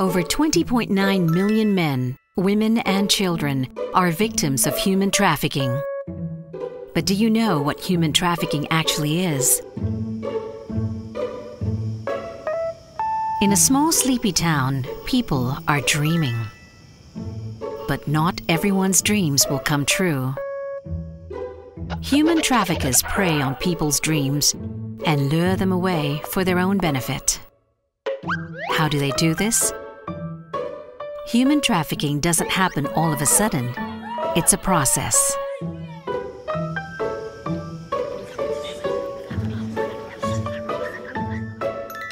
Over 20.9 million men, women, and children are victims of human trafficking. But do you know what human trafficking actually is? In a small, sleepy town, people are dreaming. But not everyone's dreams will come true. Human traffickers prey on people's dreams and lure them away for their own benefit. How do they do this? Human trafficking doesn't happen all of a sudden. It's a process.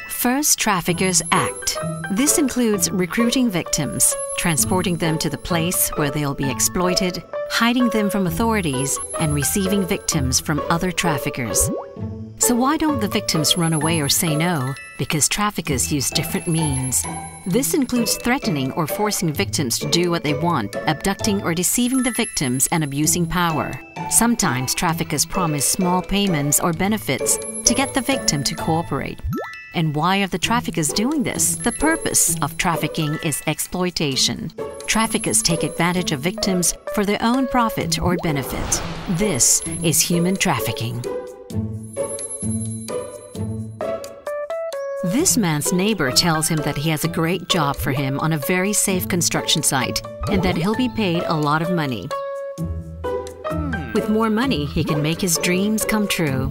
First, traffickers act. This includes recruiting victims, transporting them to the place where they'll be exploited, hiding them from authorities, and receiving victims from other traffickers. So why don't the victims run away or say no? Because traffickers use different means. This includes threatening or forcing victims to do what they want, abducting or deceiving the victims, and abusing power. Sometimes traffickers promise small payments or benefits to get the victim to cooperate. And why are the traffickers doing this? The purpose of trafficking is exploitation. Traffickers take advantage of victims for their own profit or benefit. This is human trafficking. This man's neighbor tells him that he has a great job for him on a very safe construction site and that he'll be paid a lot of money. With more money, he can make his dreams come true.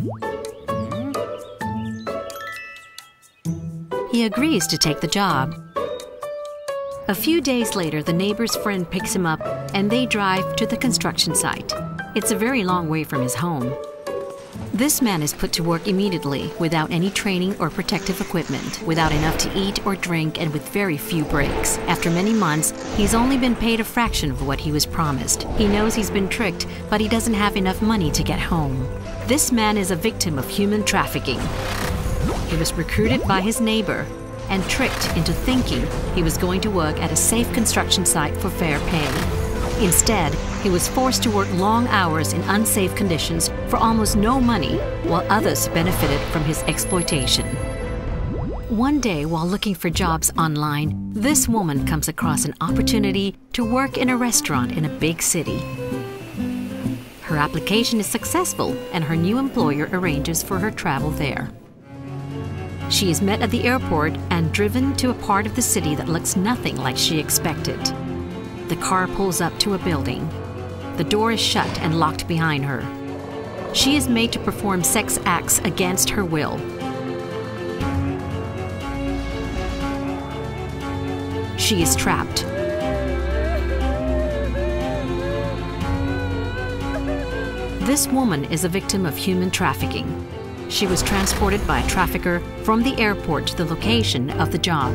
He agrees to take the job. A few days later, the neighbor's friend picks him up and they drive to the construction site. It's a very long way from his home. This man is put to work immediately without any training or protective equipment, without enough to eat or drink, and with very few breaks. After many months, he's only been paid a fraction of what he was promised. He knows he's been tricked, but he doesn't have enough money to get home. This man is a victim of human trafficking. He was recruited by his neighbor and tricked into thinking he was going to work at a safe construction site for fair pay. Instead, he was forced to work long hours in unsafe conditions for almost no money, while others benefited from his exploitation. One day, while looking for jobs online, this woman comes across an opportunity to work in a restaurant in a big city. Her application is successful, and her new employer arranges for her travel there. She is met at the airport and driven to a part of the city that looks nothing like she expected. The car pulls up to a building. The door is shut and locked behind her. She is made to perform sex acts against her will. She is trapped. This woman is a victim of human trafficking. She was transported by a trafficker from the airport to the location of the job.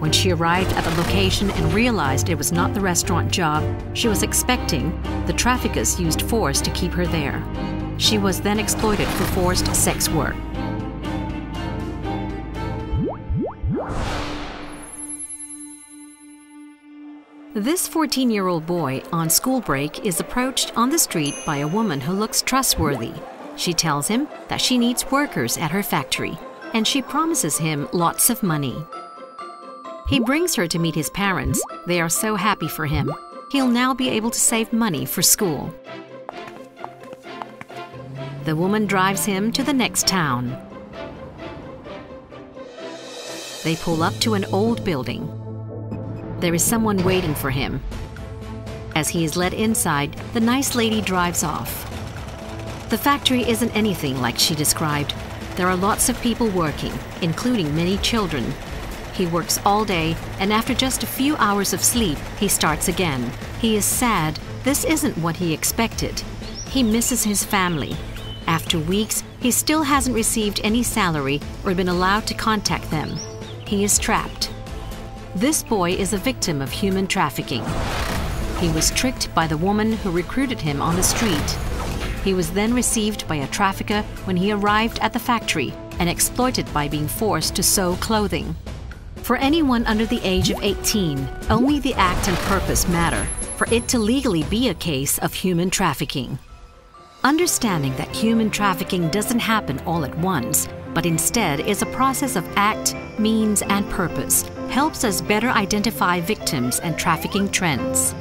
When she arrived at the location and realized it was not the restaurant job she was expecting, the traffickers used force to keep her there. She was then exploited for forced sex work. This 14-year-old boy on school break is approached on the street by a woman who looks trustworthy. She tells him that she needs workers at her factory, and she promises him lots of money. He brings her to meet his parents. They are so happy for him. He'll now be able to save money for school. The woman drives him to the next town. They pull up to an old building. There is someone waiting for him. As he is led inside, the nice lady drives off. The factory isn't anything like she described. There are lots of people working, including many children. He works all day, and after just a few hours of sleep, he starts again. He is sad. This isn't what he expected. He misses his family. After weeks, he still hasn't received any salary or been allowed to contact them. He is trapped. This boy is a victim of human trafficking. He was tricked by the woman who recruited him on the street. He was then received by a trafficker when he arrived at the factory and exploited by being forced to sew clothing. For anyone under the age of 18, only the act and purpose matter for it to legally be a case of human trafficking. Understanding that human trafficking doesn't happen all at once, but instead is a process of act, means, and purpose, helps us better identify victims and trafficking trends.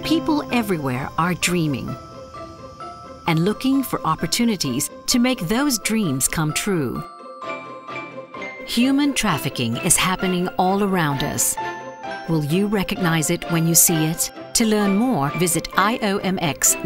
People everywhere are dreaming and looking for opportunities to make those dreams come true. Human trafficking is happening all around us. Will you recognize it when you see it? To learn more, visit iomx.org.